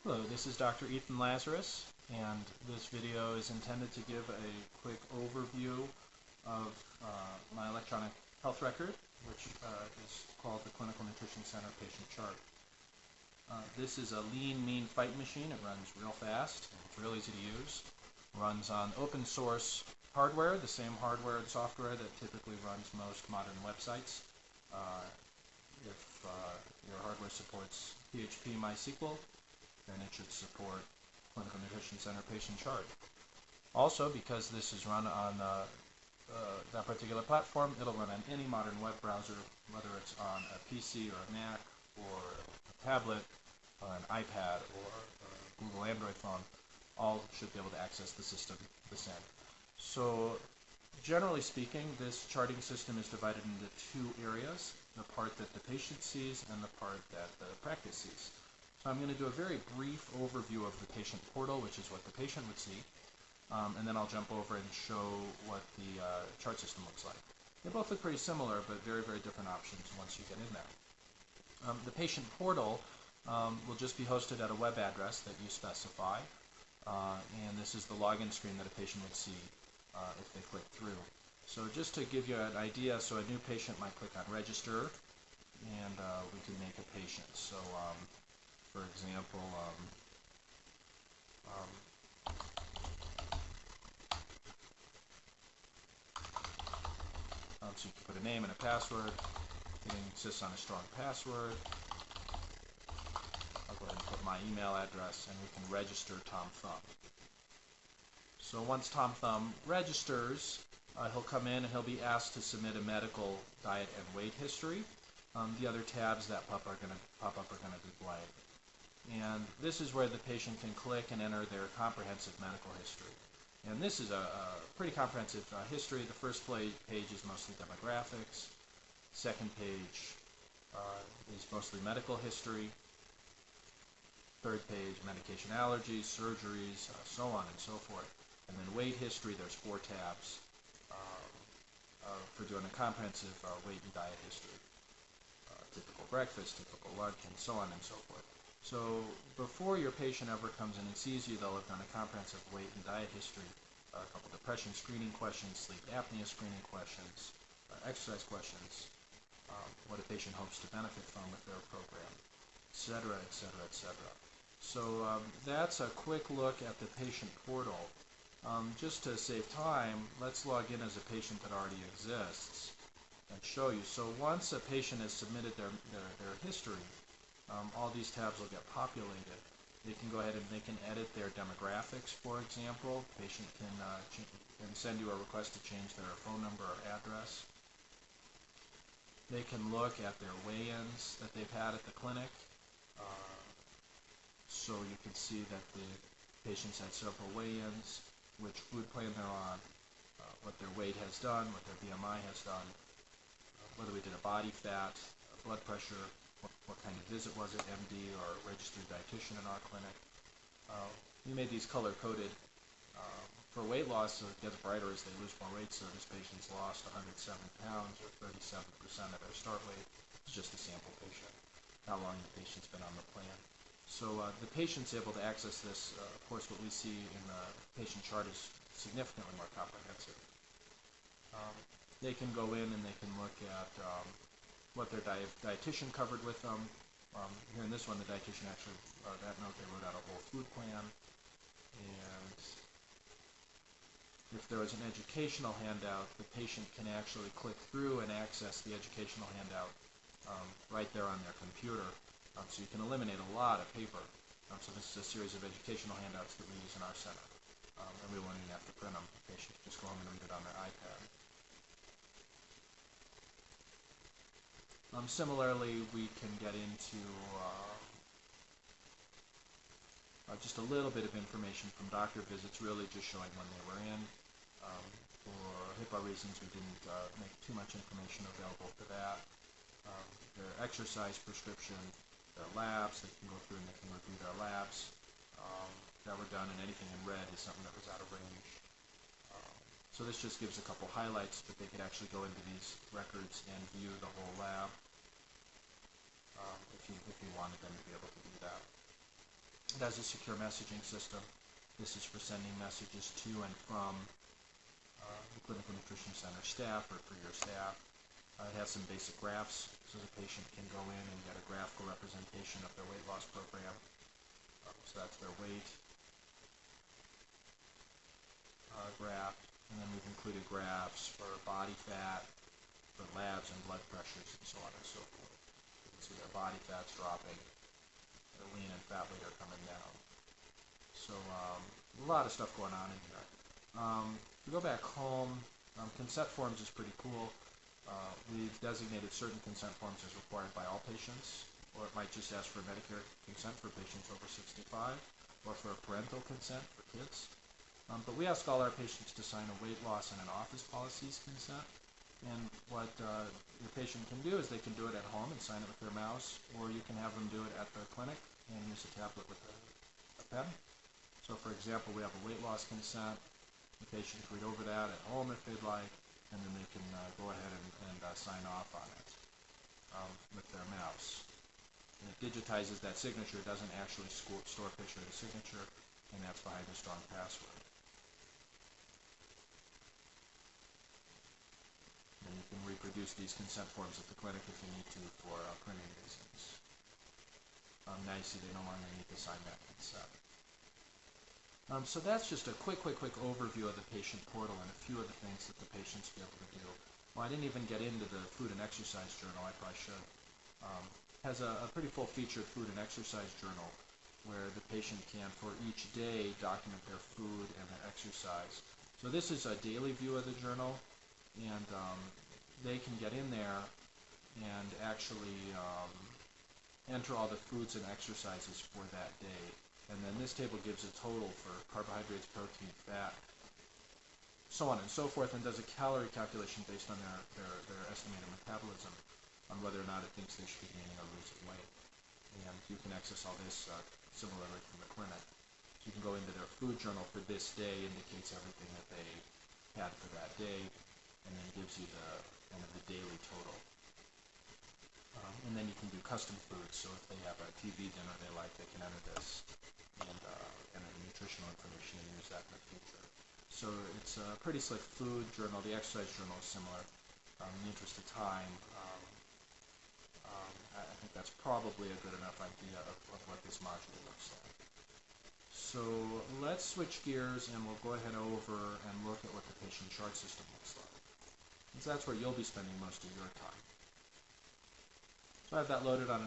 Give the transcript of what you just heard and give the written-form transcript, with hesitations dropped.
Hello, this is Dr. Ethan Lazarus, and this video is intended to give a quick overview of my electronic health record, which is called the Clinical Nutrition Center Patient Chart. This is a lean, mean fight machine. It runs real fast, and it's real easy to use. It runs on open source hardware, the same hardware and software that typically runs most modern websites. If your hardware supports PHP MySQL, then it should support Clinical Nutrition Center Patient Chart. Also, because this is run on that particular platform, it'll run on any modern web browser, whether it's on a PC or a Mac or a tablet or an iPad or a Google Android phone. All should be able to access the system the same. So generally speaking, this charting system is divided into two areas, the part that the patient sees and the part that the practice sees. So I'm going to do a very brief overview of the patient portal, which is what the patient would see, and then I'll jump over and show what the chart system looks like. They both look pretty similar, but very, very different options once you get in there. The patient portal will just be hosted at a web address that you specify, and this is the login screen that a patient would see if they click through. So just to give you an idea, so a new patient might click on register, and we can make a patient. So for example, so you can put a name and a password. It insists on a strong password. I'll go ahead and put my email address, and we can register Tom Thumb. So once Tom Thumb registers, he'll come in and he'll be asked to submit a medical, diet, and weight history. The other tabs that pop up are going to be blank. And this is where the patient can click and enter their comprehensive medical history. And this is a pretty comprehensive history. The first page is mostly demographics. Second page is mostly medical history. Third page, medication allergies, surgeries, so on and so forth. And then weight history, there's 4 tabs for doing a comprehensive weight and diet history. Typical breakfast, typical lunch, and so on and so forth. So before your patient ever comes in and sees you, they'll have done a comprehensive weight and diet history, a couple depression screening questions, sleep apnea screening questions, exercise questions, what a patient hopes to benefit from with their program, etc., etc., etc. So that's a quick look at the patient portal. Just to save time, let's log in as a patient that already exists and show you. So once a patient has submitted their history, all these tabs will get populated. They can go ahead and they can edit their demographics, for example. The patient can send you a request to change their phone number or address. They can look at their weigh-ins that they've had at the clinic. So you can see that the patient's had several weigh-ins, which food plan they're on, what their weight has done, what their BMI has done, whether we did a body fat, blood pressure, what kind of visit was it, MD or registered dietitian in our clinic. We made these color-coded. For weight loss, it gets brighter as they lose more weight, so this patient's lost 107 pounds or 37% of their start weight. It's just a sample patient, how long the patient's been on the plan. So the patient's able to access this. Of course, what we see in the patient chart is significantly more comprehensive. They can go in and they can look at what their dietitian covered with them. Here in this one, the dietitian actually, that note, they wrote out a whole food plan. And if there was an educational handout, the patient can actually click through and access the educational handout right there on their computer. So you can eliminate a lot of paper. So this is a series of educational handouts that we use in our center. And we won't even have to print them. The patient can just go home and read it on their iPad. Similarly, we can get into just a little bit of information from doctor visits, really just showing when they were in. For HIPAA reasons, we didn't make too much information available for that. Their exercise prescription, their labs, they can go through and they can review their labs that were done, and anything in red is something that was out of range. So this just gives a couple highlights, but they could actually go into these records and view the whole lab if you wanted them to be able to do that. has a secure messaging system. This is for sending messages to and from the clinical nutrition center staff or for your staff. It has some basic graphs, so the patient can go in and get a graphical representation of their weight loss program. So that's their weight graph, and then we've included graphs for body fat, for labs and blood pressures, and so on and so forth. You can see their body fat's dropping, their lean and fat weight are coming down. So a lot of stuff going on in here. If we go back home, consent forms is pretty cool. We've designated certain consent forms as required by all patients, or it might just ask for Medicare consent for patients over 65, or for a parental consent for kids. But we ask all our patients to sign a weight loss and an office policies consent. And what your patient can do is they can do it at home and sign it with their mouse, or you can have them do it at the clinic and use a tablet with a pen. So for example, we have a weight loss consent. The patient can read over that at home if they'd like, and then they can go ahead and sign off on it with their mouse. And it digitizes that signature. It doesn't actually store a picture of the signature, and that's behind a strong password. And you can reproduce these consent forms at the clinic if you need to for printing reasons. Now you see they no longer need to sign that consent. So that's just a quick overview of the patient portal and a few of the things that the patients be able to do. Well, I didn't even get into the food and exercise journal. I probably should. Has a pretty full-featured food and exercise journal where the patient can, for each day, document their food and their exercise. So this is a daily view of the journal, and they can get in there and actually enter all the foods and exercises for that day. And then this table gives a total for carbohydrates, protein, fat, so on and so forth, and does a calorie calculation based on their estimated metabolism on whether or not it thinks they should be gaining or losing weight. And you can access all this similarly from the clinic. So you can go into their food journal for this day, indicates everything that they had for that day, and then gives you the kind of the daily total. And then you can do custom foods, so if they have a TV dinner they like, they can enter this and enter nutritional information and use that in the future. So it's a pretty slick food journal. The exercise journal is similar. In the interest of time, I think that's probably a good enough idea of what this module looks like. So let's switch gears and we'll go ahead over and look at what the patient chart system looks like. Because that's where you'll be spending most of your time. So I have that loaded on